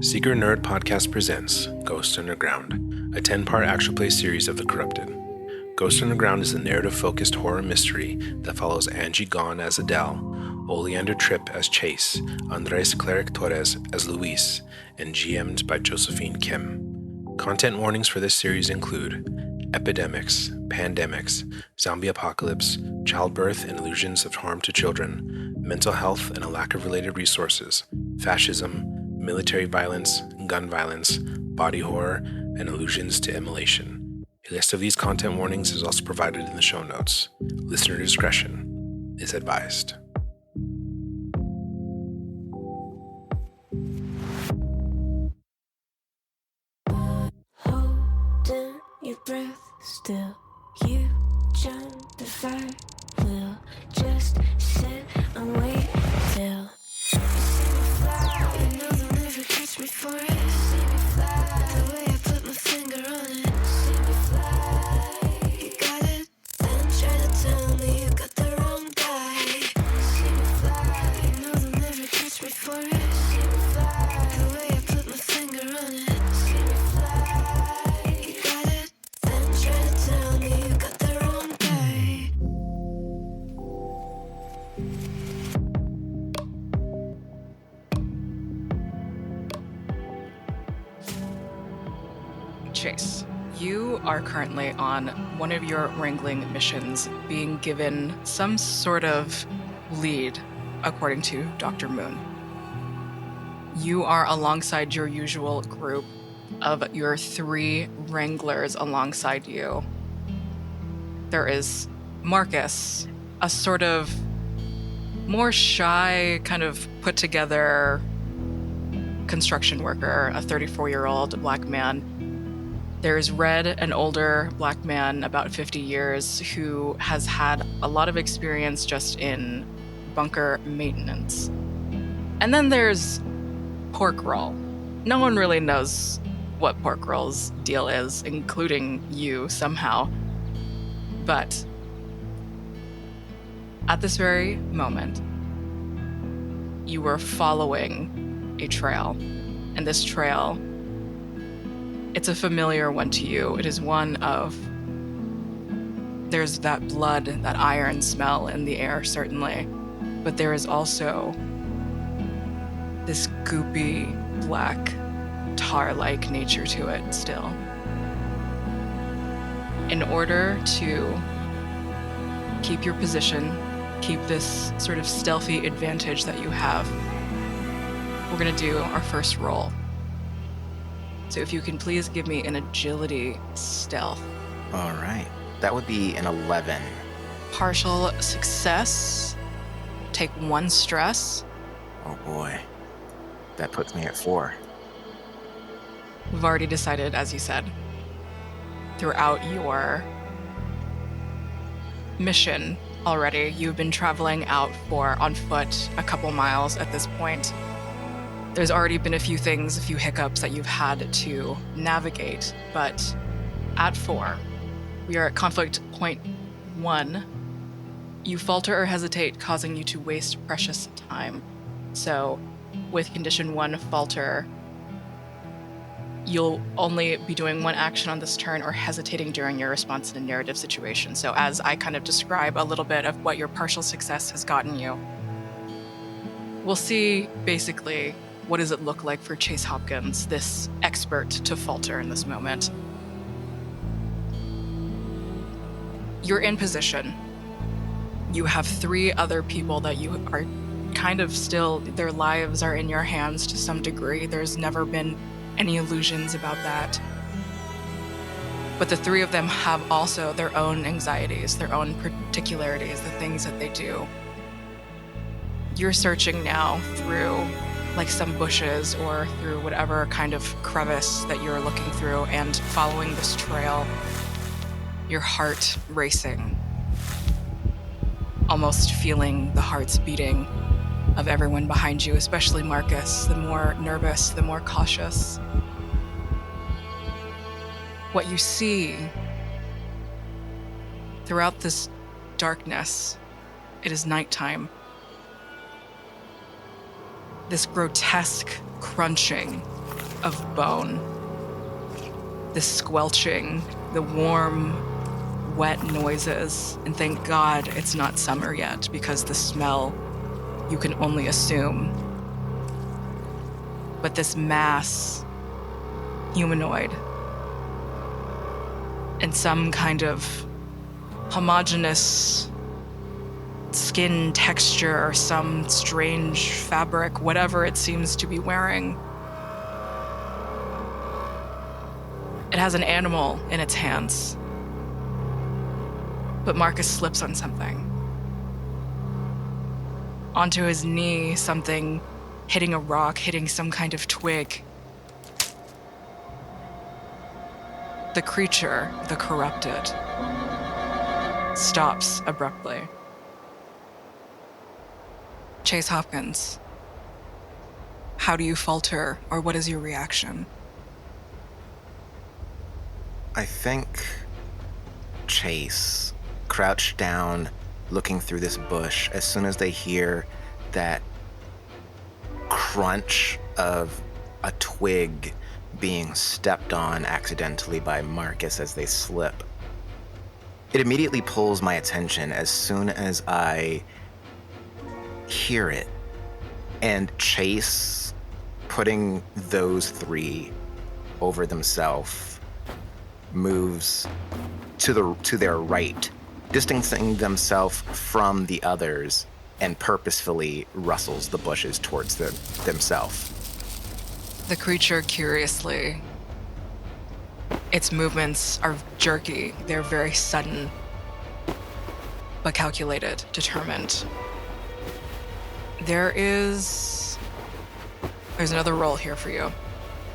Seeker Nerd Podcast presents Ghost Underground, a 10-part actual play series of The Corrupted. Ghost Underground is a narrative-focused horror mystery that follows Angie Gone as Adel, Oleander Tripp as Chase, Adres Cleric Torres as Luis, and GMed by Josephine Kim. Content warnings for this series include epidemics, pandemics, zombie apocalypse, childbirth and illusions of harm to children, mental health and a lack of related resources, fascism, military violence, gun violence, body horror, and allusions to immolation. A list of these content warnings is also provided in the show notes. Listener discretion is advised. Holding your breath still, you jump the fire. We'll just sit and wait till you see me fly. You know they'll never catch me for it. See me fly, the way I put my finger on it. See me fly, you got it. Then try to tell me you got the wrong guy. See me fly, you know they'll never catch me for it. See me fly, the way I put my finger on it. See me fly, you got it. Then try to tell me you got the wrong guy. Chase, you are currently on one of your wrangling missions, being given some sort of lead, according to Dr. Moon. You are alongside your usual group of your 3 wranglers alongside you. There is Marcus, a sort of more shy, kind of put together construction worker, a 34-year-old black man. There's Red, an older black man, about 50 years, who has had a lot of experience just in bunker maintenance. And then there's Pork Roll. No one really knows what Pork Roll's deal is, including you somehow. But at this very moment, you were following a trail. And this trail, it's a familiar one to you. It is one of, there's that blood, that iron smell in the air, certainly. But there is also this goopy, black, tar-like nature to it still. In order to keep your position, keep this sort of stealthy advantage that you have, we're gonna do our first roll. So if you can please give me an agility stealth. All right. That would be an 11. Partial success. Take 1 stress. Oh boy. That puts me at 4. We've already decided, as you said, throughout your mission already, you've been traveling out on foot a couple miles at this point. There's already been a few hiccups that you've had to navigate, but at 4, we are at conflict point 1. You falter or hesitate, causing you to waste precious time. So with condition 1, falter, you'll only be doing 1 action on this turn or hesitating during your response in a narrative situation. So as I kind of describe a little bit of what your partial success has gotten you, we'll see basically what does it look like for Chase Hopkins, this expert, to falter in this moment. You're in position. You have 3 other people that you are kind of still, their lives are in your hands to some degree. There's never been any illusions about that. But the 3 of them have also their own anxieties, their own particularities, the things that they do. You're searching now through like some bushes or through whatever kind of crevice that you're looking through and following this trail, your heart racing, almost feeling the hearts beating of everyone behind you, especially Marcus, the more nervous, the more cautious. What you see throughout this darkness, it is nighttime. This grotesque crunching of bone. The squelching, the warm, wet noises. And thank God it's not summer yet, because the smell you can only assume. But this mass, humanoid, and some kind of homogeneous skin texture or some strange fabric, whatever it seems to be wearing. It has an animal in its hands. But Marcus slips on something. Onto his knee, something hitting a rock, hitting some kind of twig. The creature, the corrupted, stops abruptly. Chase Hopkins, how do you falter, or what is your reaction? I think Chase crouched down, looking through this bush. As soon as they hear that crunch of a twig being stepped on accidentally by Marcus as they slip, it immediately pulls my attention as soon as I hear it. And Chase putting those three over themselves moves to their right, distancing themselves from the others, and purposefully rustles the bushes towards themselves. The creature curiously, its movements are jerky, they're very sudden, but calculated, determined. There's another roll here for you.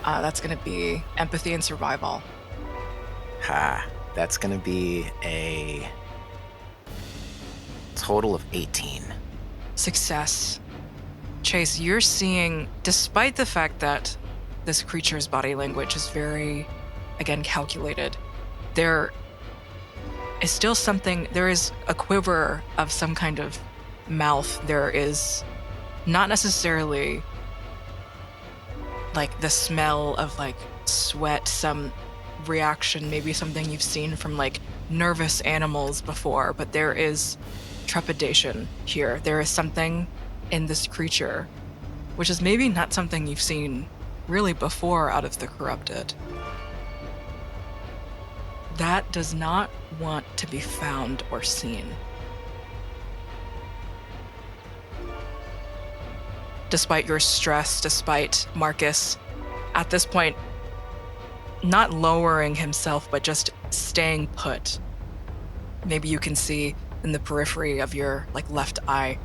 That's gonna be empathy and survival. That's gonna be a total of 18. Success. Chase, you're seeing, despite the fact that this creature's body language is very, again, calculated, there is still something, there is a quiver of some kind of mouth. There is not necessarily like the smell of like sweat, some reaction, maybe something you've seen from like nervous animals before, but there is trepidation here. There is something in this creature, which is maybe not something you've seen really before out of the corrupted, that does not want to be found or seen. Despite your stress, despite Marcus, at this point, not lowering himself, but just staying put. Maybe you can see in the periphery of your left eye.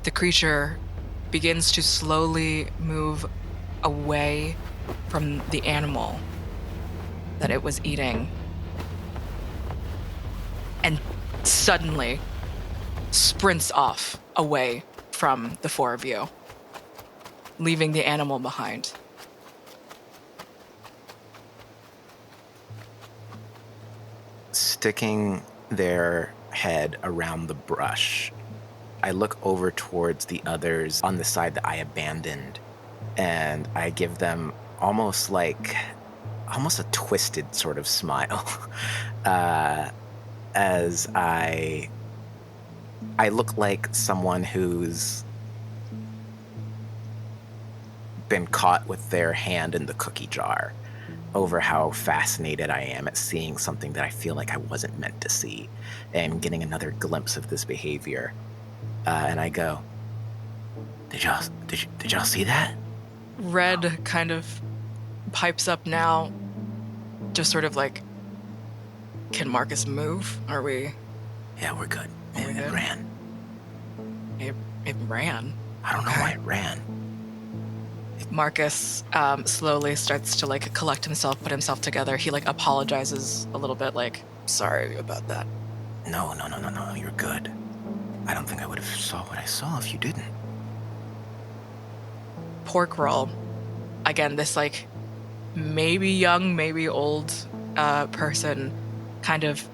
The creature begins to slowly move away from the animal that it was eating, and suddenly sprints off away from the four of you, leaving the animal behind. Sticking their head around the brush, I look over towards the others on the side that I abandoned, and I give them almost a twisted sort of smile as I look like someone who's been caught with their hand in the cookie jar over how fascinated I am at seeing something that I feel like I wasn't meant to see and getting another glimpse of this behavior. And I go, did y'all see that? Red kind of pipes up now, just sort of like, can Marcus move? Are we? Yeah, we're good. It ran. It ran. I don't know why it ran. Marcus slowly starts to collect himself, put himself together. He apologizes a little bit, sorry about that. No, you're good. I don't think I would have saw what I saw if you didn't. Pork roll. Again, this maybe young, maybe old person kind of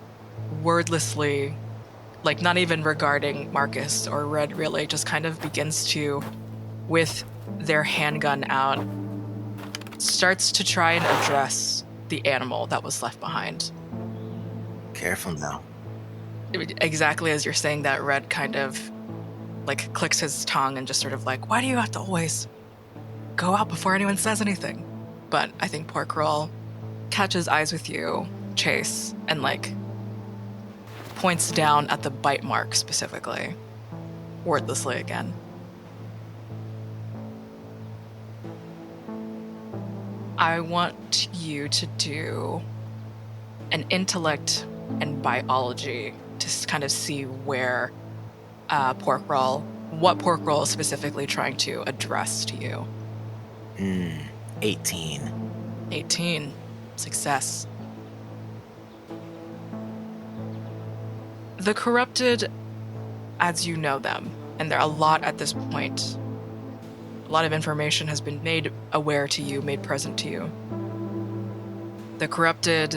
wordlessly, not even regarding Marcus or Red really, just kind of begins to with their handgun out, starts to try and address the animal that was left behind. Careful now. Exactly as you're saying that, Red kind of like clicks his tongue and just sort of like, why do you have to always go out before anyone says anything? But I think Pork Roll catches eyes with you, Chase, and like points down at the bite mark specifically, wordlessly again. I want you to do an intellect and biology to kind of see where what Pork Roll is specifically trying to address to you. 18. 18. Success. The corrupted, as you know them, and there are a lot at this point, a lot of information has been made aware to you, made present to you. The corrupted,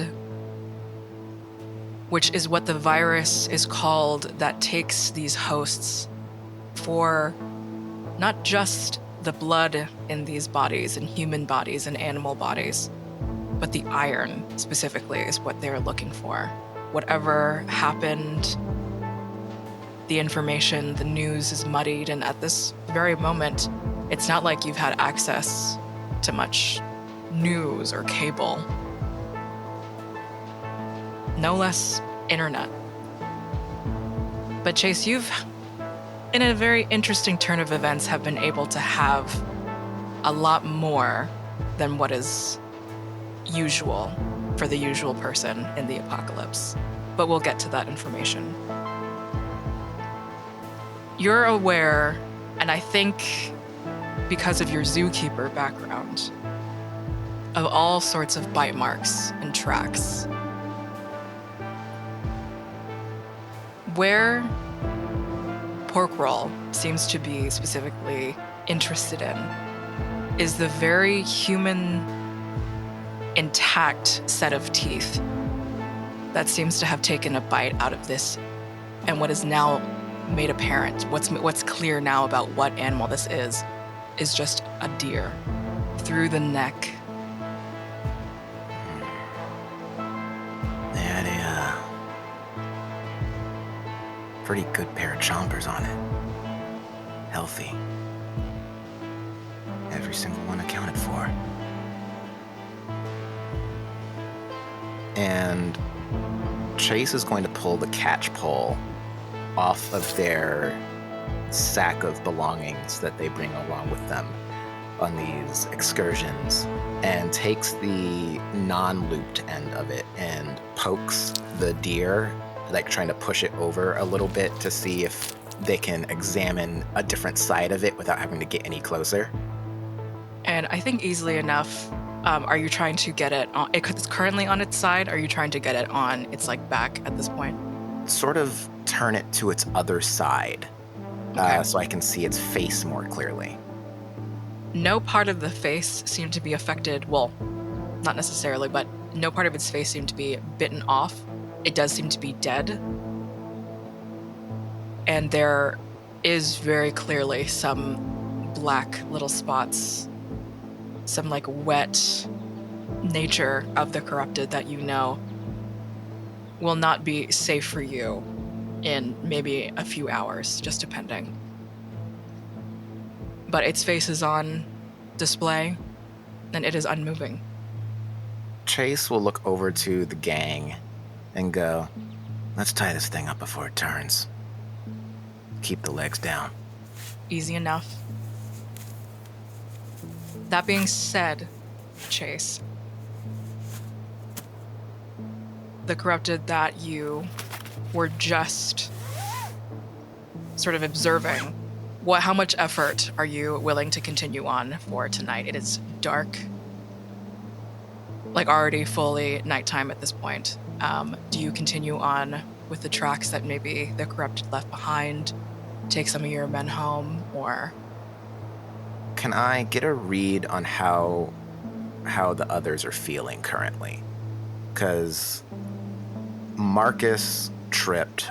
which is what the virus is called, that takes these hosts for not just the blood in these bodies, in human bodies and animal bodies, but the iron specifically is what they're looking for. Whatever happened, the information, the news is muddied, and at this very moment, it's not like you've had access to much news or cable. No less internet. But Chase, you've, in a very interesting turn of events, have been able to have a lot more than what is usual for the usual person in the apocalypse. But we'll get to that information. You're aware, and I think because of your zookeeper background, of all sorts of bite marks and tracks. Where Pork Roll seems to be specifically interested in is the very human, intact set of teeth that seems to have taken a bite out of this, and what is now made apparent, what's clear now about what animal this is just a deer through the neck. They had a pretty good pair of chompers on it. Healthy. Every single one accounted for. And Chase is going to pull the catch pole off of their sack of belongings that they bring along with them on these excursions, and takes the non-looped end of it and pokes the deer, like trying to push it over a little bit to see if they can examine a different side of it without having to get any closer. And I think easily enough, are you trying to get it on, it's currently on its side, are you trying to get it on its like back at this point? Sort of turn it to its other side, Okay. so I can see its face more clearly. No part of the face seemed to be affected, well, not necessarily, but no part of its face seemed to be bitten off. It does seem to be dead. And there is very clearly some black little spots, some like wet nature of the corrupted that you know will not be safe for you in maybe a few hours, just depending. But its face is on display, and it is unmoving. Chase will look over to the gang and go, let's tie this thing up before it turns. Keep the legs down. Easy enough. That being said, Chase, the corrupted that you were just sort of observing, how much effort are you willing to continue on for tonight? It is dark, like already fully nighttime at this point. Do you continue on with the tracks that maybe the corrupted left behind, take some of your men home, or? Can I get a read on how the others are feeling currently? Because Marcus tripped,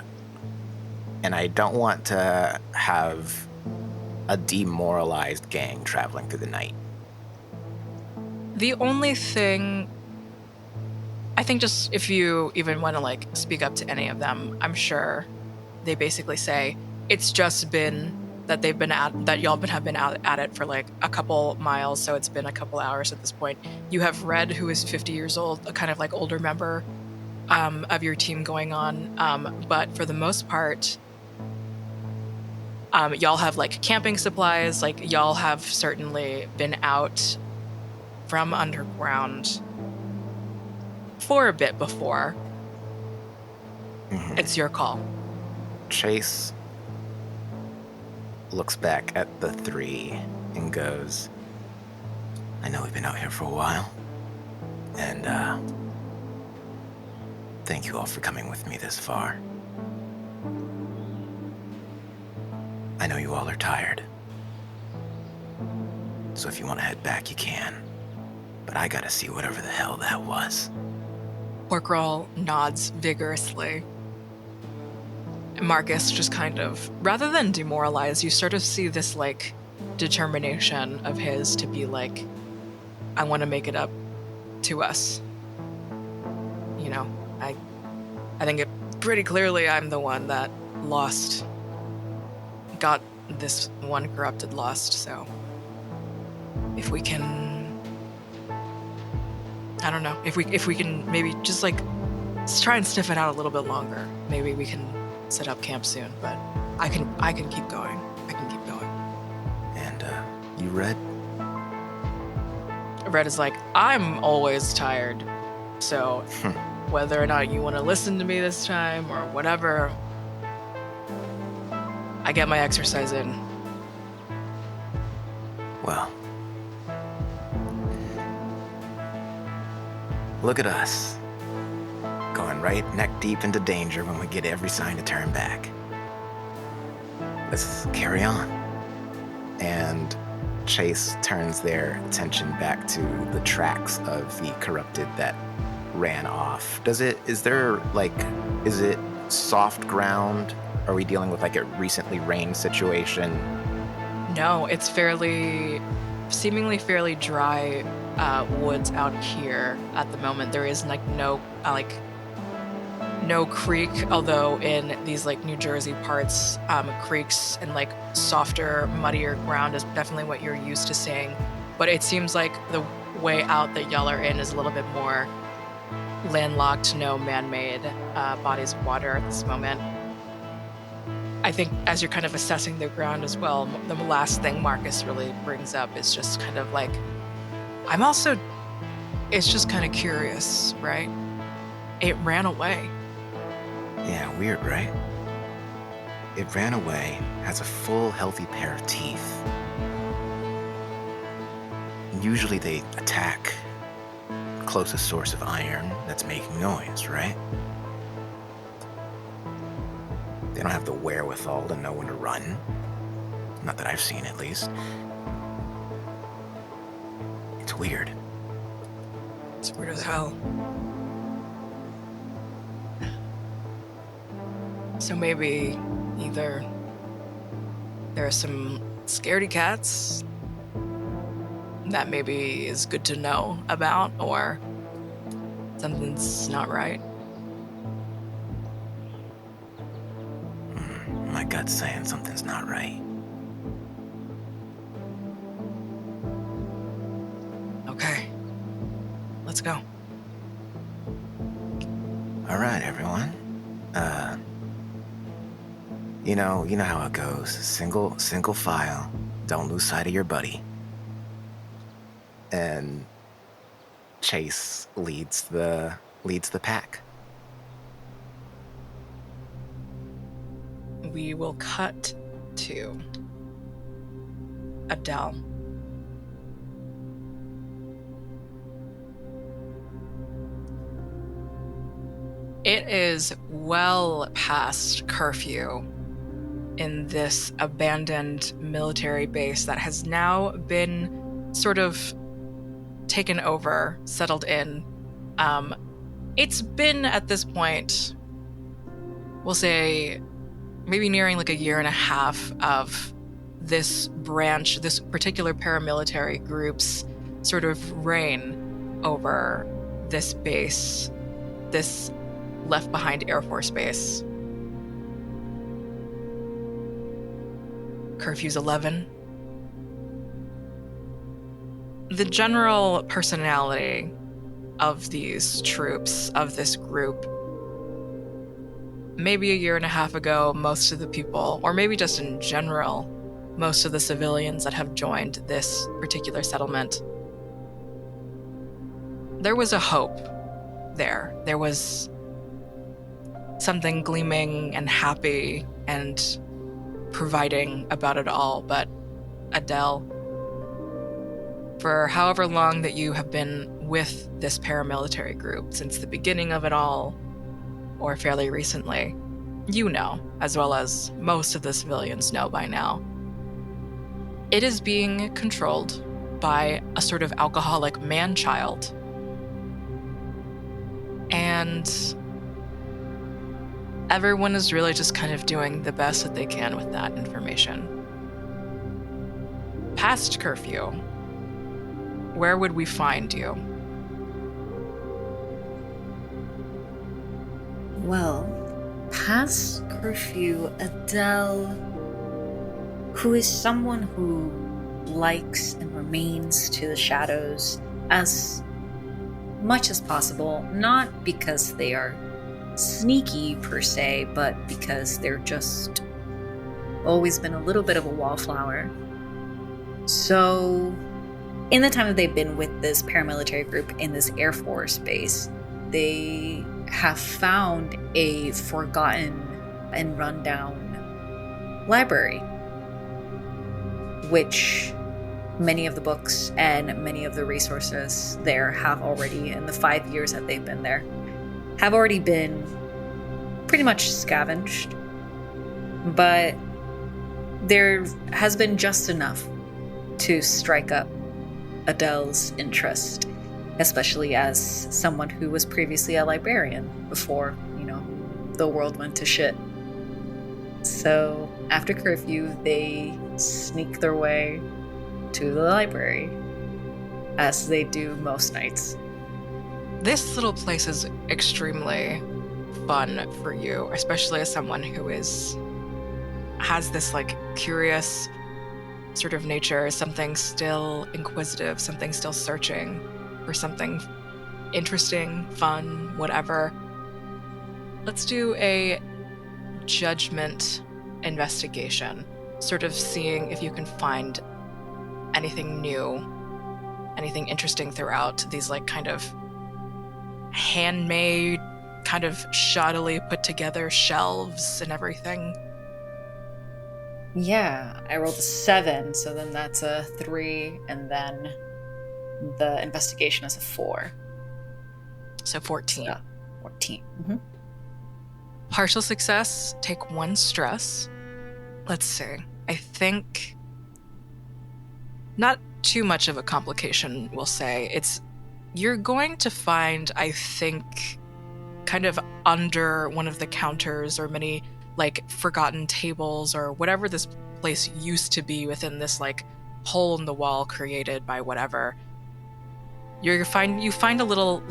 and I don't want to have a demoralized gang traveling through the night. The only thing, I think, just if you even want to like speak up to any of them, I'm sure they basically say it's just been that y'all have been out at it for like a couple miles, so it's been a couple hours at this point. You have Red, who is 50 years old, a kind of like older member of your team going on, but for the most part, y'all have like camping supplies. Like y'all have certainly been out from underground for a bit before. Mm-hmm. It's your call. Chase looks back at the three and goes, I know we've been out here for a while, and thank you all for coming with me this far. I know you all are tired, so if you want to head back, you can, but I gotta see whatever the hell that was. Porkroll nods vigorously. Marcus just kind of, rather than demoralize, you sort of see this like determination of his to be like, I want to make it up to us. You know, I think it pretty clearly I'm the one that got this one corrupted lost, so if we can, I don't know, if we can maybe just like try and sniff it out a little bit longer, maybe we can set up camp soon, but I can keep going. I can keep going. And you Red? Red is like, I'm always tired, so whether or not you want to listen to me this time or whatever, I get my exercise in. Well, look at us, going right neck deep into danger when we get every sign to turn back. Let's carry on. And Chase turns their attention back to the tracks of the corrupted that ran off. Is it soft ground? Are we dealing with like a recently rained situation? No, it's seemingly fairly dry woods out here at the moment. There is like no creek, although in these like New Jersey parts, creeks and like softer, muddier ground is definitely what you're used to seeing. But it seems like the way out that y'all are in is a little bit more landlocked, no man-made bodies of water at this moment. I think as you're kind of assessing the ground as well, the last thing Marcus really brings up is just kind of like, it's just kind of curious, right? It ran away. Yeah, weird, right? It ran away, has a full, healthy pair of teeth. Usually they attack the closest source of iron that's making noise, right? They don't have the wherewithal to know when to run. Not that I've seen, at least. It's weird. It's weird as hell. So maybe either there are some scaredy cats that maybe is good to know about, or something's not right. My gut's saying something's not right. Okay, let's go. All right, everyone. You know how it goes. Single file. Don't lose sight of your buddy. And Chase leads the pack. We will cut to Adel. It is well past curfew in this abandoned military base that has now been sort of taken over, settled in. It's been at this point, we'll say, maybe nearing like a year and a half of this branch, this particular paramilitary group's sort of reign over this base, this left behind Air Force base. Curfew's 11. The general personality of these troops, of this group, maybe a year and a half ago, most of the people, or maybe just in general, most of the civilians that have joined this particular settlement, there was a hope there. There was something gleaming and happy and providing about it all. But Adel, for however long that you have been with this paramilitary group, since the beginning of it all, or fairly recently, you know, as well as most of the civilians know by now, it is being controlled by a sort of alcoholic man-child. And everyone is really just kind of doing the best that they can with that information. Past curfew, where would we find you? Well, past curfew, Adele, who is someone who likes and remains to the shadows as much as possible, not because they are sneaky per se, but because they're just always been a little bit of a wallflower. So, in the time that they've been with this paramilitary group in this Air Force base, they have found a forgotten and rundown library, which many of the books and many of the resources there have already, in the 5 years that they've been there, have already been pretty much scavenged. But there has been just enough to strike up Adele's interest, especially as someone who was previously a librarian before, the world went to shit. So after curfew, they sneak their way to the library, as they do most nights. This little place is extremely fun for you, especially as someone who has this curious sort of nature, something still inquisitive, something still searching for something interesting, fun, whatever. Let's do a judgment investigation, sort of seeing if you can find anything new, anything interesting throughout these kind of handmade, kind of shoddily put together shelves and everything. Yeah, I rolled a 7, so then that's a 3, and then the investigation is a 4. So 14. So, 14. Mm-hmm. Partial success, take 1 stress. Let's see. I think not too much of a complication, we'll say. You're going to find, I think, kind of under one of the counters or many forgotten tables or whatever this place used to be within this hole in the wall created by whatever. You find a little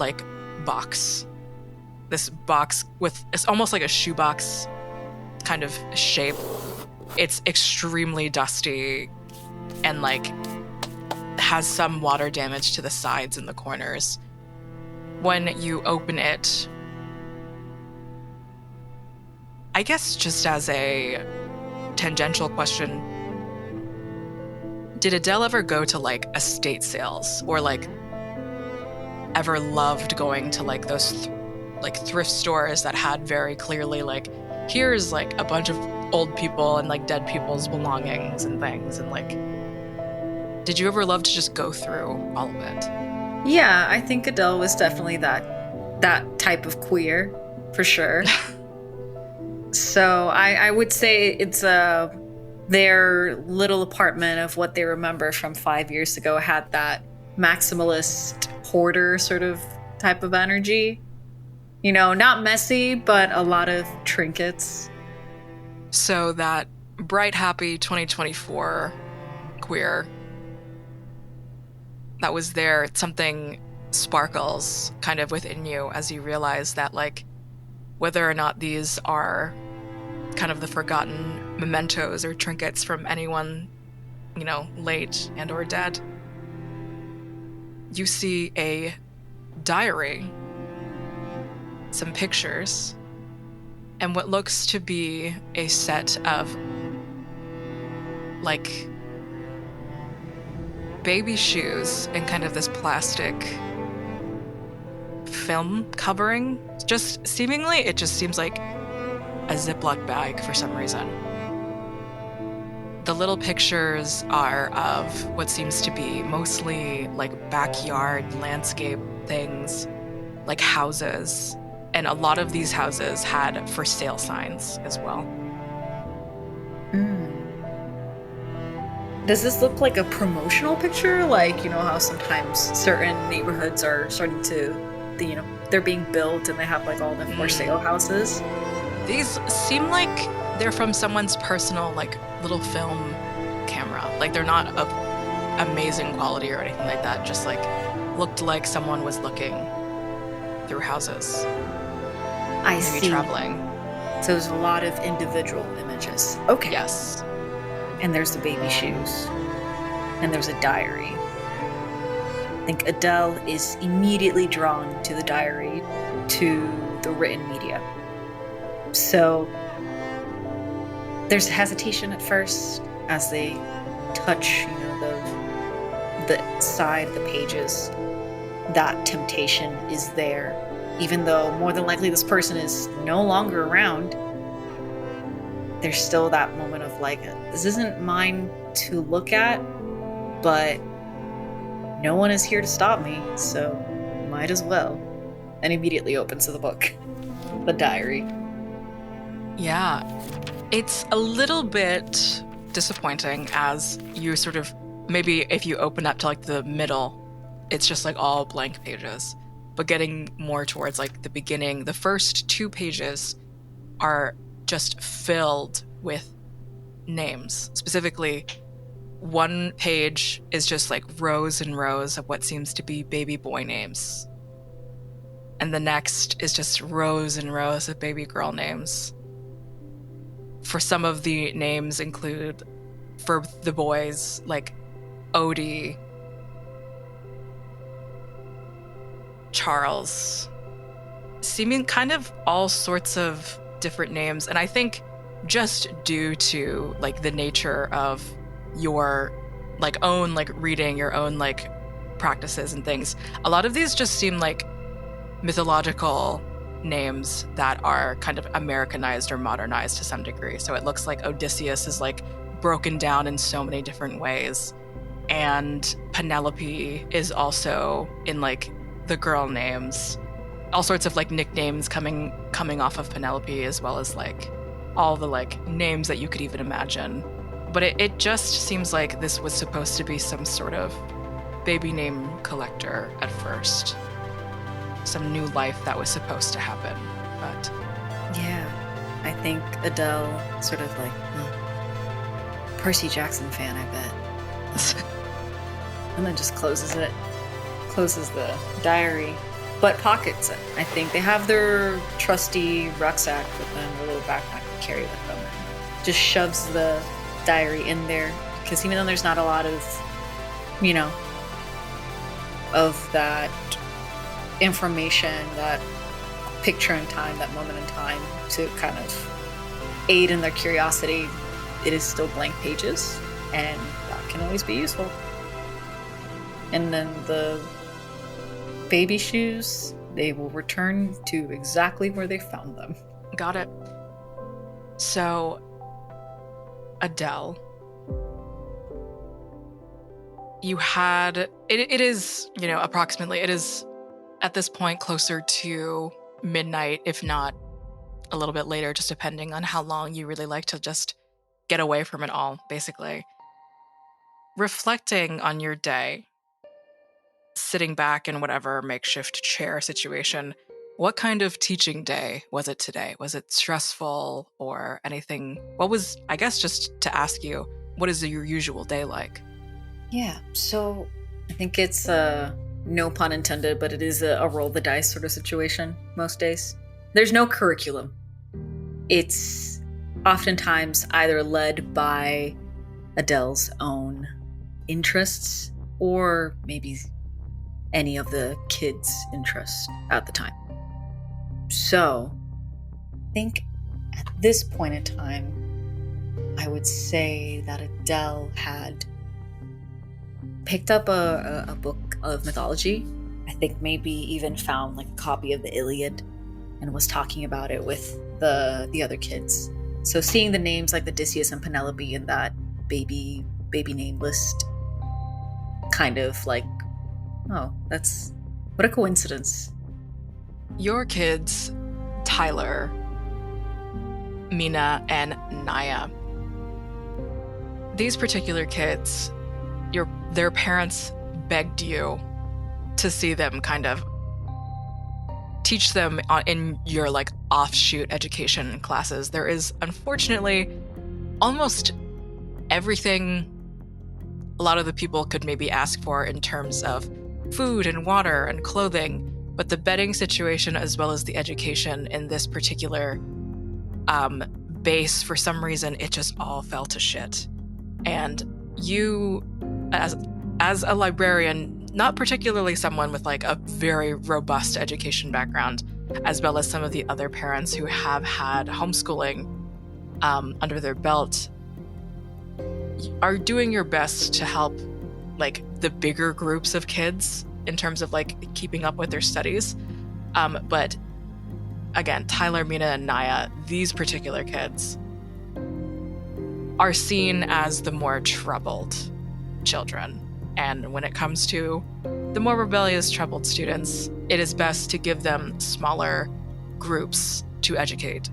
box. This box it's almost like a shoebox kind of shape. It's extremely dusty and has some water damage to the sides and the corners. When you open it, I guess just as a tangential question, did Adele ever go to estate sales or ever loved going to those thrift stores that had very clearly here's a bunch of old people and dead people's belongings and things, and did you ever love to just go through all of it? Yeah, I think Adele was definitely that type of queer, for sure. So I would say it's their little apartment of what they remember from 5 years ago had that maximalist hoarder sort of type of energy. Not messy, but a lot of trinkets. So that bright, happy 2024 queer that was there, something sparkles kind of within you as you realize that, like, whether or not these are kind of the forgotten mementos or trinkets from anyone, late and or dead, you see a diary, some pictures, and what looks to be a set of, like, baby shoes in kind of this plastic film covering. Just seemingly, it just seems like a Ziploc bag for some reason. The little pictures are of what seems to be mostly like backyard landscape things, like houses. And a lot of these houses had for sale signs as well. Does this look like a promotional picture? Like, how sometimes certain neighborhoods are starting to, they're being built and they have like all the for sale houses? These seem like they're from someone's personal, like, little film camera. Like, they're not of amazing quality or anything like that. Just like looked like someone was looking through houses. I maybe see. Traveling. So there's a lot of individual images. Okay. Yes. And there's the baby shoes. And there's a diary. I think Adele is immediately drawn to the diary, to the written media. So there's hesitation at first as they touch, the side of the pages. That temptation is there, even though more than likely this person is no longer around. There's still that moment of like, this isn't mine to look at, but no one is here to stop me, so might as well. And immediately opens the book, the diary. Yeah. It's a little bit disappointing as you sort of, maybe if you open up to like the middle, it's just like all blank pages. But getting more towards like the beginning, the first 2 pages are just filled with names. Specifically, one page is just like rows and rows of what seems to be baby boy names. And the next is just rows and rows of baby girl names. For some of the names include, for the boys, like Odie, Charles, seeming kind of all sorts of different names. And I think just due to like the nature of your like own like reading, your own like practices and things, a lot of these just seem like mythological names that are kind of Americanized or modernized to some degree. So it looks like Odysseus is like broken down in so many different ways. And Penelope is also in like the girl names. All sorts of like nicknames coming off of Penelope, as well as like all the like names that you could even imagine. But it just seems like this was supposed to be some sort of baby name collector at first. Some new life that was supposed to happen. But Yeah, I think Adele sort of like, Percy Jackson fan, I bet. And then just closes the diary, but pockets it. I think they have their trusty rucksack with them, a little backpack to carry with them. Just shoves the diary in there, because even though there's not a lot of, of that information, that picture in time, that moment in time to kind of aid in their curiosity, it is still blank pages, and that can always be useful. And then the baby shoes, they will return to exactly where they found them. got it. So, Adele, you had, it is, approximately, it is at this point closer to midnight, if not a little bit later, just depending on how long you really like to just get away from it all, basically. Reflecting on your day, sitting back in whatever makeshift chair situation, What kind of teaching day was it today? Was it stressful or anything? What was, I guess, just to ask you, what is your usual day like? Yeah, so I think it's no pun intended, but it is a roll the dice sort of situation most days. There's no curriculum. It's oftentimes either led by Adel's own interests or maybe any of the kids' interests at the time. So, I think at this point in time, I would say that Adel had picked up a book of mythology. I think maybe even found like a copy of the Iliad and was talking about it with the other kids. So seeing the names like Odysseus and Penelope in that baby name list, kind of like, oh, that's what a coincidence. Your kids, Tyler, Mina, and Naya. These particular kids, their parents begged you to see them kind of teach them in your like offshoot education classes. There is unfortunately almost everything a lot of the people could maybe ask for in terms of food and water and clothing, but the bedding situation as well as the education in this particular base, for some reason, it just all fell to shit. And you, as a librarian, not particularly someone with like a very robust education background, as well as some of the other parents who have had homeschooling under their belt, are doing your best to help like the bigger groups of kids in terms of like keeping up with their studies. But again, Tyler, Mina, and Naya, these particular kids are seen as the more troubled children. And when it comes to the more rebellious, troubled students, it is best to give them smaller groups to educate.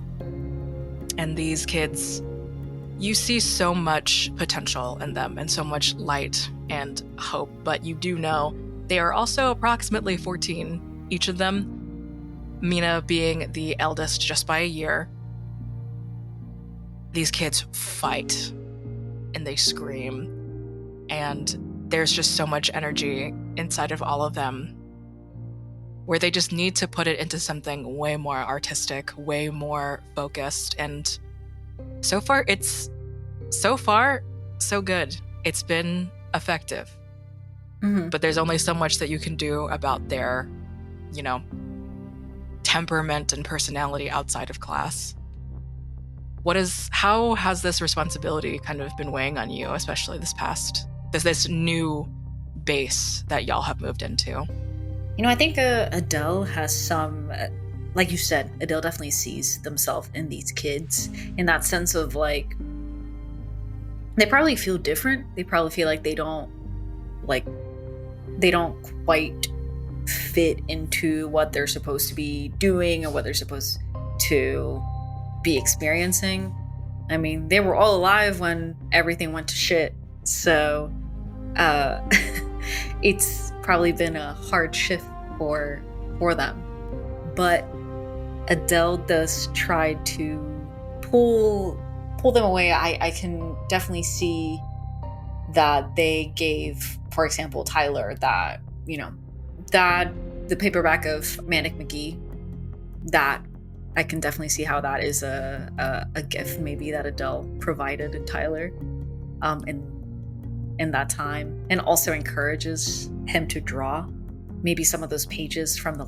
And these kids, you see so much potential in them and so much light and hope, but you do know they are also approximately 14, each of them, Mina being the eldest just by a year. These kids fight and they scream, and there's just so much energy inside of all of them where they just need to put it into something way more artistic, way more focused. And so far, so good. It's been effective. Mm-hmm. But there's only so much that you can do about their, temperament and personality outside of class. How has this responsibility kind of been weighing on you, especially this new base that y'all have moved into? I think Adele has some, like you said, Adele definitely sees themselves in these kids in that sense of like, they probably feel different. They probably feel like they don't quite fit into what they're supposed to be doing or what they're supposed to be experiencing. I mean, they were all alive when everything went to shit. So it's probably been a hard shift for them. But Adele does try to pull them away. I can definitely see that they gave, for example, Tyler that the paperback of Manic McGee, that I can definitely see how that is a gift maybe that Adele provided to Tyler in that time, and also encourages him to draw. Maybe some of those pages from the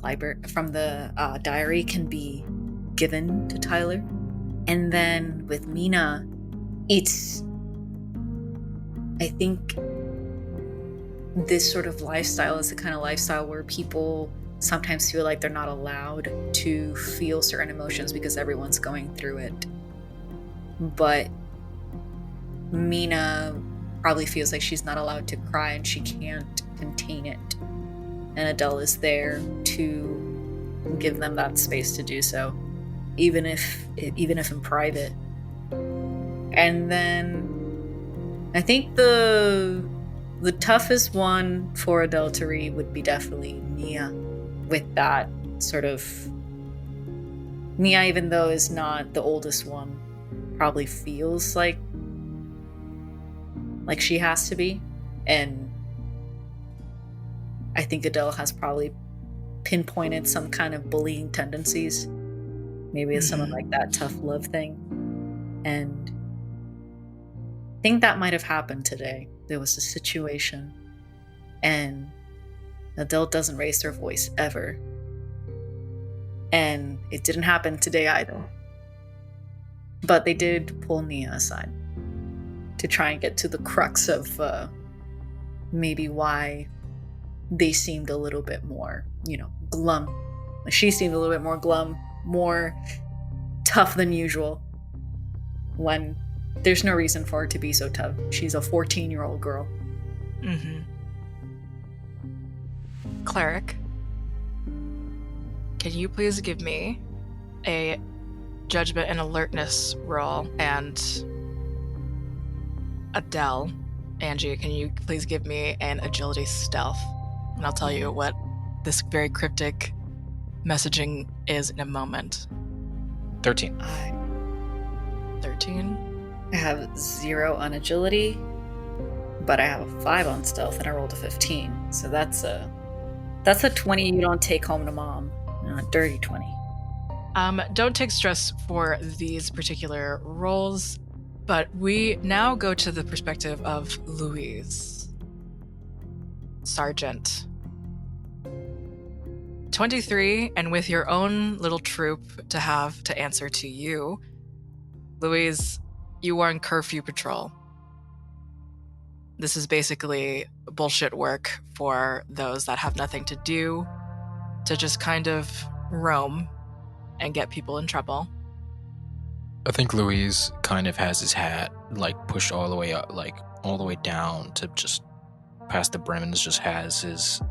diary can be given to Tyler. And then with Mina, I think this sort of lifestyle is the kind of lifestyle where people sometimes feel like they're not allowed to feel certain emotions because everyone's going through it. But Mina probably feels like she's not allowed to cry and she can't contain it. And Adele is there to give them that space to do so, even if in private. And then I think the toughest one for Adele to read would be definitely Nia, with that sort of Nia, even though is not the oldest one, probably feels like she has to be. And I think Adele has probably pinpointed some kind of bullying tendencies. Maybe it's some of like that tough love thing. And I think that might have happened today. There was a situation and Adele doesn't raise her voice ever. And it didn't happen today either. But they did pull Nia aside to try and get to the crux of maybe why they seemed a little bit more, glum. She seemed a little bit more glum, more tough than usual, when there's no reason for her to be so tough. She's a 14-year-old girl. Mm-hmm. Cleric, can you please give me a judgment and alertness roll? And Adele, Angie, can you please give me an agility stealth? And I'll tell you what this very cryptic messaging is in a moment. 13. 13? I have 0 on agility, but I have a 5 on stealth, and I rolled a 15. So that's a 20 you don't take home to mom. A dirty 20. Don't take stress for these particular roles, but we now go to the perspective of Louise. Sergeant. 23, and with your own little troop to have to answer to you, Louise, you are in curfew patrol. This is basically bullshit work for those that have nothing to do, to just kind of roam and get people in trouble. I think Louise kind of has his hat pushed all the way up, all the way down to just past the brim, and just has his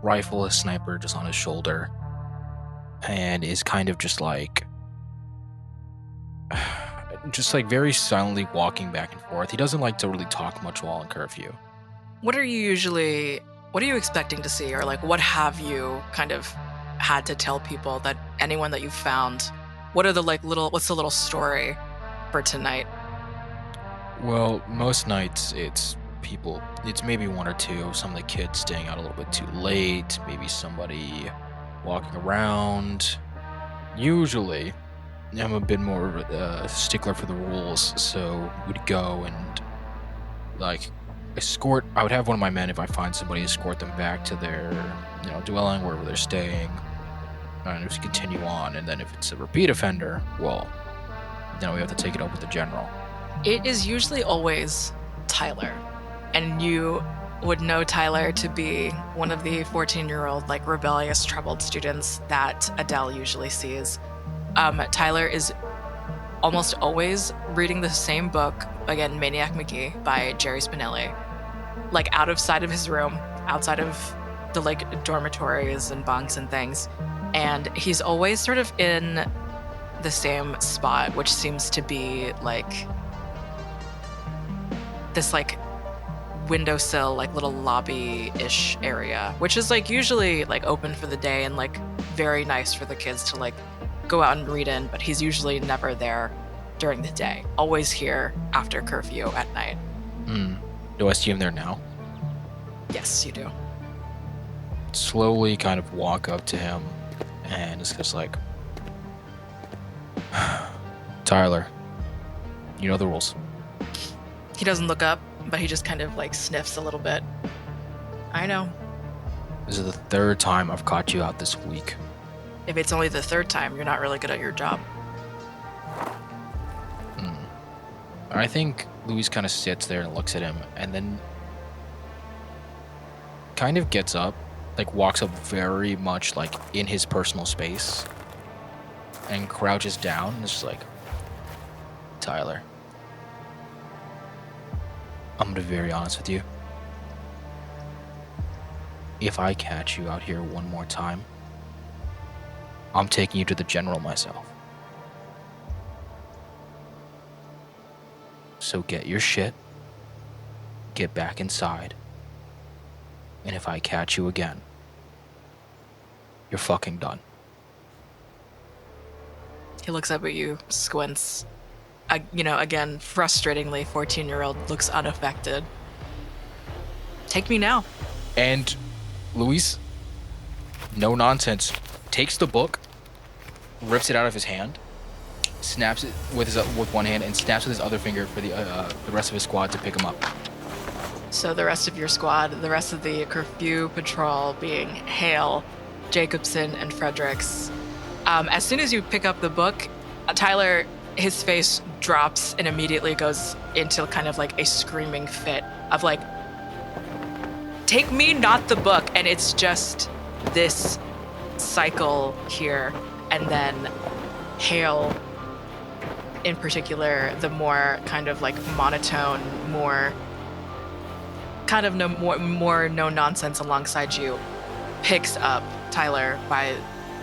rifle, his sniper just on his shoulder, and is kind of just very silently walking back and forth. He doesn't like to really talk much while in curfew. What are you expecting to see, or what have you kind of had to tell people, that anyone that you've found, what are the what's the little story for tonight? Well, most nights it's maybe one or two, some of the kids staying out a little bit too late, maybe somebody walking around. Usually I'm a bit more of a stickler for the rules, so we'd go and escort. I would have one of my men, if I find somebody, escort them back to their dwelling, wherever they're staying, and just continue on. And then if it's a repeat offender, well, then we have to take it up with the general. It is usually always Tyler, and you would know Tyler to be one of the 14-year-old rebellious, troubled students that Adele usually sees. Tyler is almost always reading the same book, again, Maniac McGee by Jerry Spinelli, out of sight of his room, outside of the dormitories and bunks and things. And he's always sort of in the same spot, which seems to be this windowsill, little lobby-ish area, which is usually open for the day and very nice for the kids to go out and read in, but he's usually never there during the day. Always here after curfew at night. Do I see him there now? Yes, you do. Slowly kind of walk up to him, and it's just Tyler, you know the rules. He doesn't look up, but he just kind of sniffs a little bit. I know. This is the 3rd time I've caught you out this week. If it's only the 3rd time, you're not really good at your job. I think Louise kind of sits there and looks at him, and then kind of gets up, walks up very much in his personal space, and crouches down, and is just Tyler, I'm gonna be very honest with you. If I catch you out here one more time, I'm taking you to the general myself. So get your shit, get back inside, and if I catch you again, you're fucking done. He looks up at you, squints. Again, frustratingly, 14-year-old looks unaffected. Take me now. And Luis, no nonsense, takes the book, rips it out of his hand, snaps it with one hand, and snaps with his other finger for the rest of his squad to pick him up. So the rest of your squad, the rest of the curfew patrol being Hale, Jacobson, and Fredericks. As soon as you pick up the book, Tyler, his face drops and immediately goes into kind of like a screaming fit of like, take me, not the book. And it's just this cycle here. And then Hale, in particular, the more kind of like monotone, more kind of more no nonsense alongside you, picks up Tyler by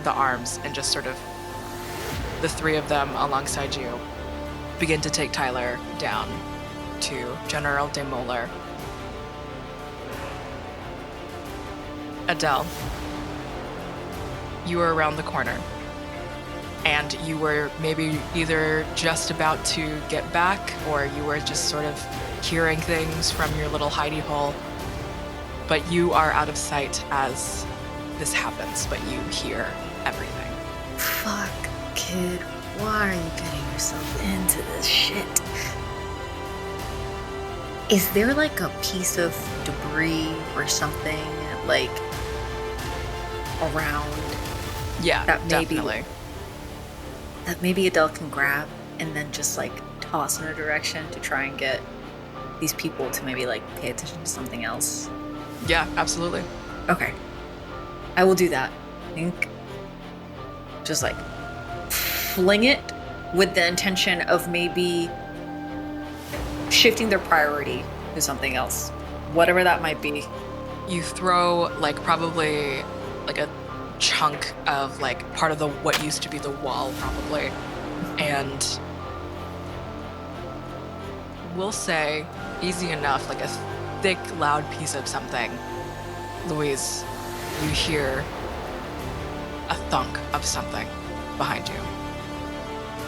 the arms and just sort of the three of them alongside you begin to take Tyler down to General de Moeller. Adele, you were around the corner and you were maybe either just about to get back or you were just sort of hearing things from your little hidey hole, but you are out of sight as this happens, but you hear everything. Fuck, kid. Why are you getting yourself into this shit? Is there like a piece of debris or something like around? Yeah, that definitely. That maybe Adele can grab and then just like toss in a direction to try and get these people to maybe like pay attention to something else. Yeah, absolutely. Okay. I will do that. I think just like fling it with the intention of maybe shifting their priority to something else, whatever that might be. You throw like probably like a chunk of like part of what used to be the wall probably, and we'll say easy enough, like a thick loud piece of something. Louise, you hear a thunk of something behind you.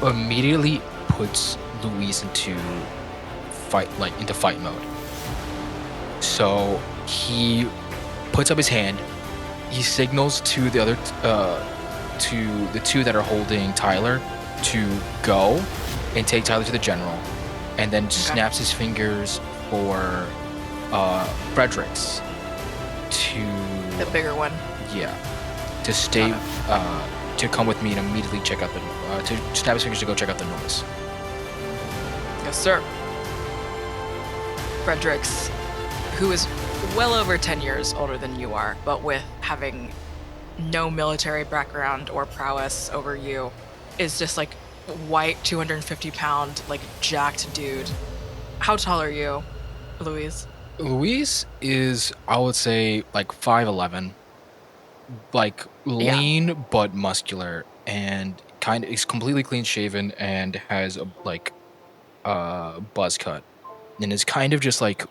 Immediately puts Luis into fight mode. So he puts up his hand. He signals to the other, to the two that are holding Tyler to go and take Tyler to the general, and then snaps his fingers for Fredericks to the bigger one. Yeah, to stay, to come with me and immediately check out to snap his fingers to go check out the noise. Yes, sir. Fredericks, who is well over 10 years older than you are, but with having no military background or prowess over you, is just like white, 250-pound, like jacked dude. How tall are you, Louise? Louise is, I would say, like 5'11", like lean but muscular, and kind of is completely clean shaven and has a buzz cut, and is kind of just like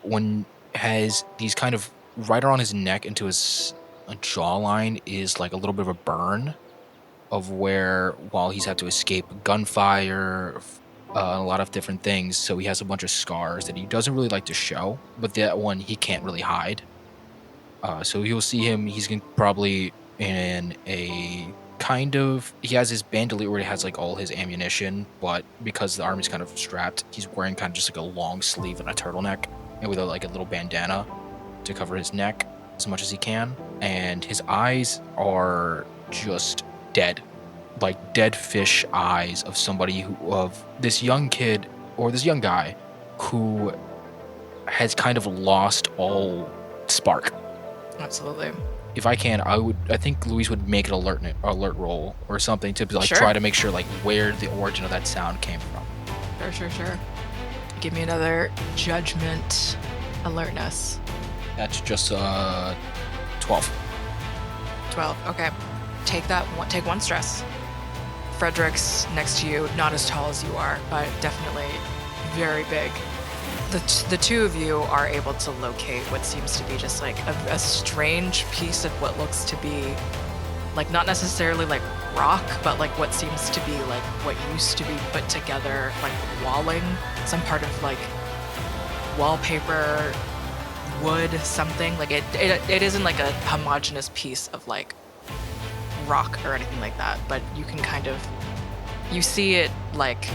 has these kind of right around his neck into his jawline is like a little bit of a burn of where while he's had to escape gunfire, a lot of different things, so he has a bunch of scars that he doesn't really like to show, but that one he can't really hide. So you'll see him, he's probably in a kind of, he has his bandolier where he has like all his ammunition, but because the army's kind of strapped, he's wearing kind of just like a long sleeve and a turtleneck, and with a little bandana to cover his neck as much as he can. And his eyes are just dead, like dead fish eyes of somebody of this young kid or this young guy who has kind of lost all spark. Absolutely. If I can, I think Luis would make an alert roll or something to like try to make sure like where the origin of that sound came from. Sure. Give me another judgment alertness. That's just 12. 12. Okay. Take one stress. Fredericks next to you, not as tall as you are, but definitely very big. The two of you are able to locate what seems to be just like a strange piece of what looks to be like not necessarily like rock, but like what seems to be like what used to be put together, like walling, some part of like wallpaper, wood, something. Like it isn't like a homogeneous piece of like rock or anything like that, but you can kind of, you see it like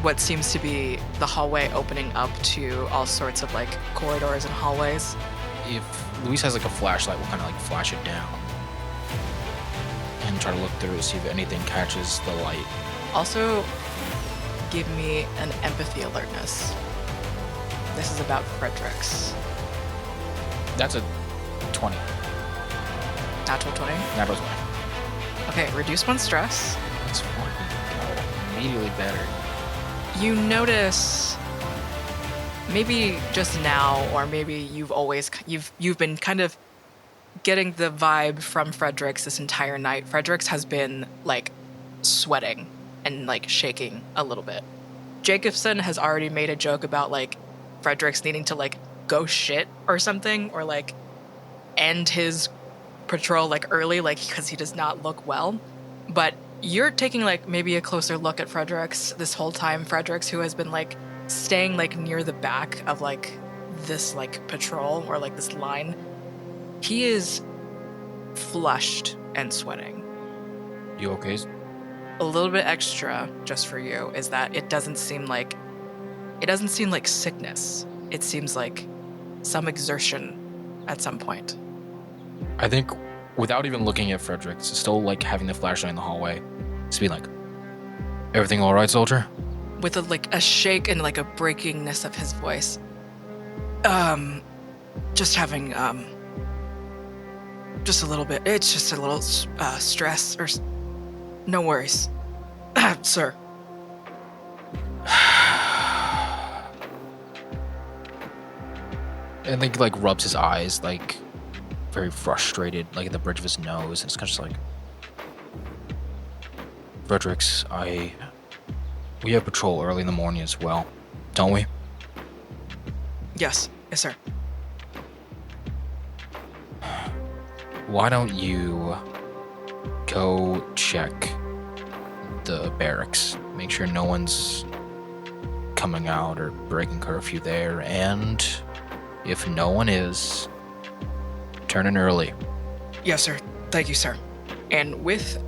what seems to be the hallway opening up to all sorts of like corridors and hallways. If Luis has like a flashlight, we'll kind of like flash it down and try to look through to see if anything catches the light. Also, give me an empathy alertness. This is about Fredericks. That's a 20. Natural 20? Natural 20. Okay, reduce one stress. That's fucking immediately better. You notice, maybe just now, or maybe you've been kind of getting the vibe from Fredericks this entire night. Fredericks has been like sweating and like shaking a little bit. Jacobson has already made a joke about like Fredericks needing to like go shit or something, or like end his patrol like early, like because he does not look well. But you're taking like maybe a closer look at Fredericks this whole time. Fredericks, who has been like staying like near the back of like this like patrol or like this line, he is flushed and sweating. You okay? A little bit extra just for you is that it doesn't seem like sickness. It seems like some exertion at some point. I think without even looking at Fredericks, still like having the flashlight in the hallway, just be like, everything all right, soldier? With a shake and like a breakingness of his voice. Just having just a little bit. It's just a little stress or no worries, sir. And then like rubs his eyes, like very frustrated, like at the bridge of his nose, and it's kind of just like, Fredericks, we have patrol early in the morning as well, don't we? Yes, sir. Why don't you go check the barracks, make sure no one's coming out or breaking curfew there, and if no one is, turn in early. Yes, sir. Thank you, sir. And with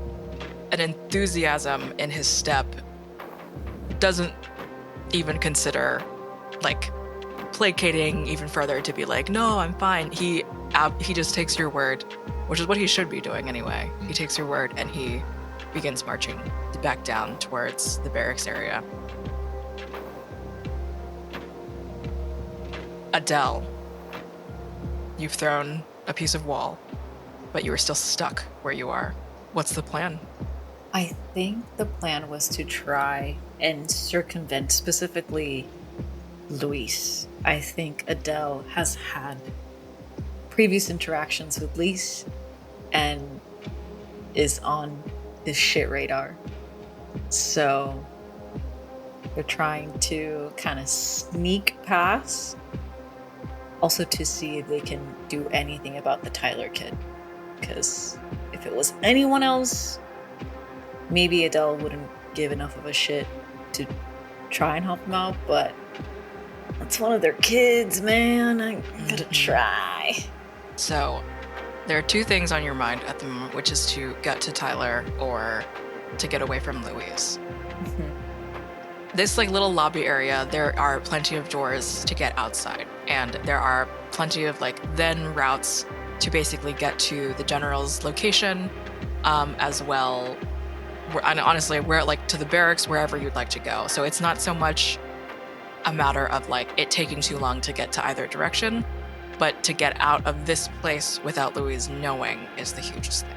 an enthusiasm in his step, doesn't even consider like placating even further to be like, no, I'm fine. He just takes your word, which is what he should be doing anyway. He takes your word and he begins marching back down towards the barracks area. Adel, you've thrown a piece of wall, but you are still stuck where you are. What's the plan? I think the plan was to try and circumvent specifically Luis. I think Adel has had previous interactions with Luis and is on his shit radar. So they're trying to kind of sneak past, also to see if they can do anything about the Tyler kid. Because if it was anyone else, maybe Adele wouldn't give enough of a shit to try and help him out, but that's one of their kids, man. I gotta try. So there are two things on your mind at the moment, which is to get to Tyler or to get away from Louise. This like little lobby area, there are plenty of doors to get outside, and there are plenty of like then routes to basically get to the general's location, as well. And honestly, where like to the barracks, wherever you'd like to go. So it's not so much a matter of like it taking too long to get to either direction, but to get out of this place without Louise knowing is the hugest thing.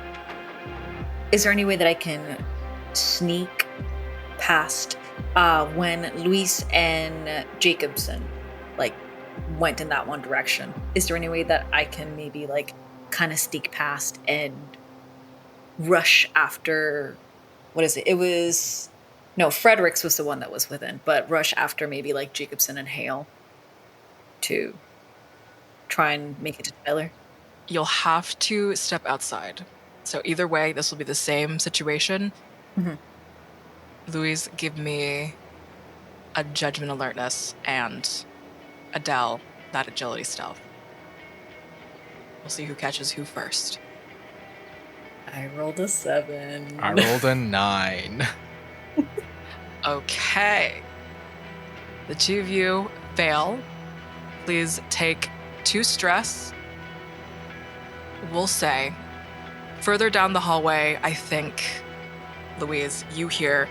Is there any way that I can sneak past when Luis and Jacobson like went in that one direction? Is there any way that I can maybe like kind of sneak past and rush after, what is it? It was, no, Fredericks was the one that was within, but rush after maybe like Jacobson and Hale to try and make it to Tyler? You'll have to step outside. So either way, this will be the same situation. Mhm. Louise, give me a judgment alertness, and Adele, that agility stealth. We'll see who catches who first. I rolled a 7. I rolled a 9. Okay. The two of you fail. Please take 2 stress. We'll say, further down the hallway, I think, Louise, you hear,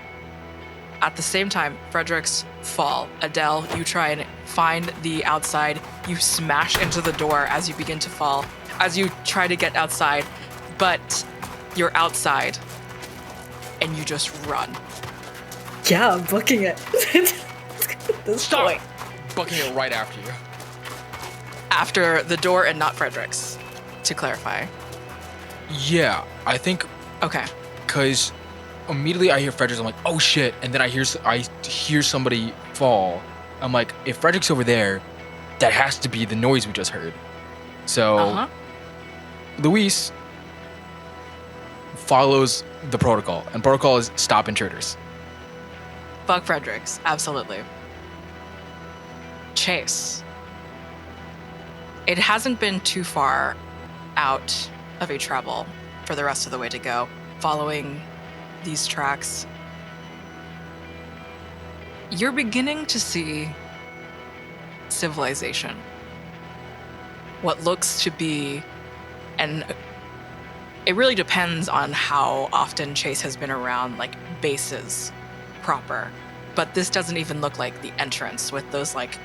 at the same time, Frederick's fall. Adele, you try and find the outside. You smash into the door as you begin to fall, as you try to get outside, but you're outside, and you just run. Yeah, I'm booking it. Stop! Bucking it right after you. After the door and not Frederick's, to clarify. Yeah, I think Okay. because immediately I hear Frederick's, I'm like, oh shit, and then I hear somebody fall. I'm like, if Frederick's over there, that has to be the noise we just heard. So Luis follows the protocol, and protocol is stop intruders. Fuck Frederick's, absolutely. Chase. It hasn't been too far out of a travel for the rest of the way to go, following these tracks. You're beginning to see civilization. What looks to be, and it really depends on how often Chase has been around, like, bases proper. But this doesn't even look like the entrance with those, like,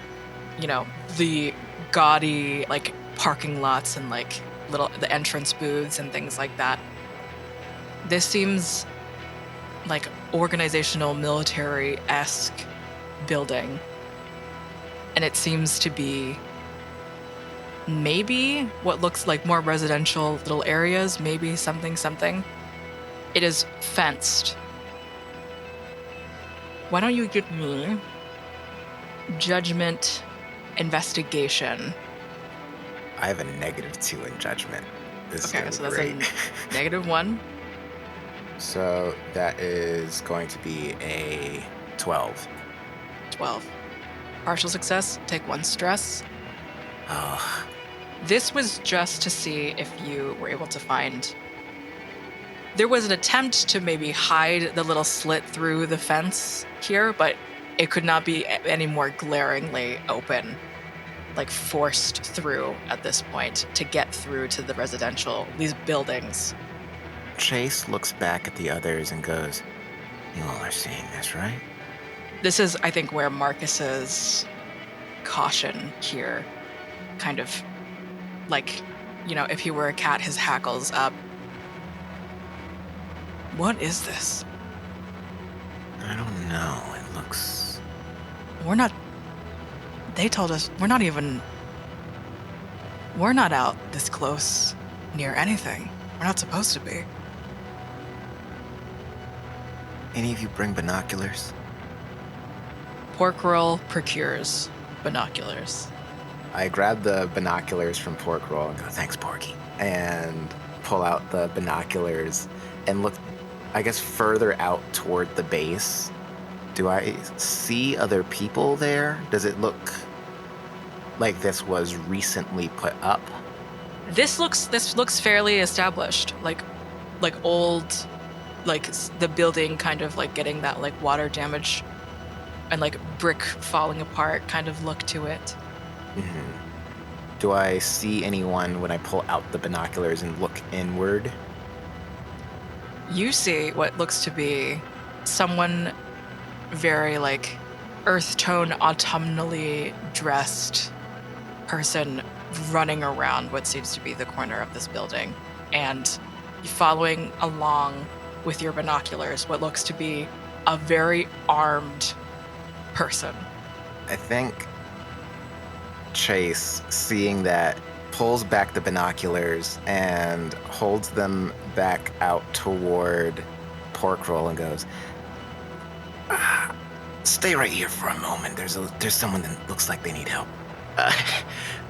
you know, the gaudy, like, parking lots and, like, the entrance booths and things like that. This seems like organizational military-esque building. And it seems to be maybe what looks like more residential little areas, maybe something. It is fenced. Why don't you give me judgment investigation? I have a -2 in judgment. This is Okay, gonna so be that's great. a -1. So that is going to be a 12. 12. Partial success, take 1 stress. Oh, This was just to see if you were able to find... There was an attempt to maybe hide the little slit through the fence here, but it could not be any more glaringly open, like forced through at this point to get through to the residential, these buildings. Chase looks back at the others and goes, "You all are seeing this, right?" This is, I think, where Marcus's caution here kind of, like, you know, if he were a cat, his hackles up. What is this? I don't know. It looks... We're not... They told us we're not out this close near anything. We're not supposed to be. Any of you bring binoculars? Pork Roll procures binoculars. I grab the binoculars from Pork Roll and go, "Thanks, Porky," and pull out the binoculars and look, I guess, further out toward the base. Do I see other people there? Does it look like this was recently put up? This looks fairly established, like old, like the building kind of like getting that like water damage and like brick falling apart kind of look to it. Mm-hmm. Do I see anyone when I pull out the binoculars and look inward? You see what looks to be someone very like earth tone autumnally dressed person running around what seems to be the corner of this building, and following along with your binoculars what looks to be a very armed person. I think Chase, seeing that, pulls back the binoculars and holds them back out toward Pork Roll and goes, "Stay right here for a moment. There's someone that looks like they need help."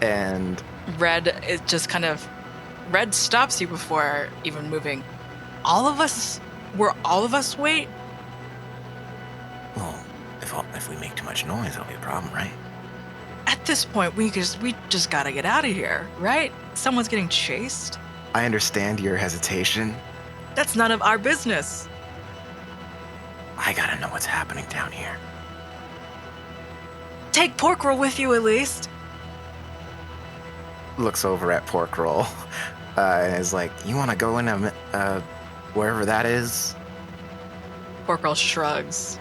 And Red is just kind of Red stops you before even moving. Will all of us wait? Well, if we make too much noise, it'll be a problem, right? At this point, we just gotta get out of here, right? Someone's getting chased. I understand your hesitation. That's none of our business. I gotta know what's happening down here. Take pork roll with you at least. Looks over at Pork Roll and is like, you want to go in wherever that is? Pork roll shrugs.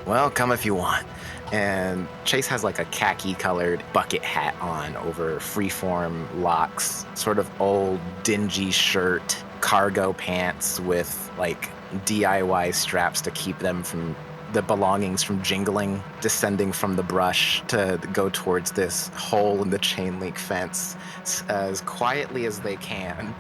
Well, come if you want. And Chase has like a khaki-colored bucket hat on over freeform locks, sort of old, dingy shirt, cargo pants with like DIY straps to keep them from the belongings from jingling, descending from the brush to go towards this hole in the chain link fence as quietly as they can.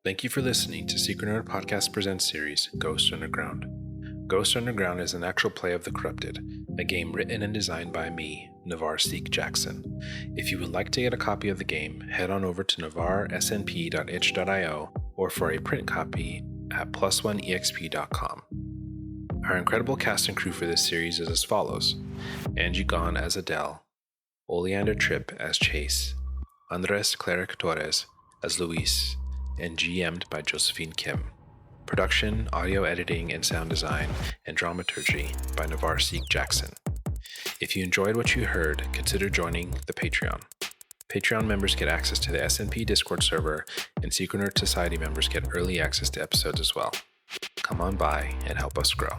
Thank you for listening to Secret Nerd Podcast Presents series, Ghost Underground. Ghost Underground is an actual play of The Corrupted, a game written and designed by me, Navaar Seik-Jackson. If you would like to get a copy of the game, head on over to navaarsnp.bsky.social or for a print copy at +1exp.com. Our incredible cast and crew for this series is as follows: Angie Gone as Adel, Oleander Tripp as Chase, Adres, Cleric, Torres as Luis, and GMed by Josephine Kim. Production, audio editing, and sound design, and dramaturgy by Navaar Seik-Jackson. If you enjoyed what you heard, consider joining the Patreon. Patreon members get access to the SNP Discord server, and Secret Nerd Society members get early access to episodes as well. Come on by and help us grow.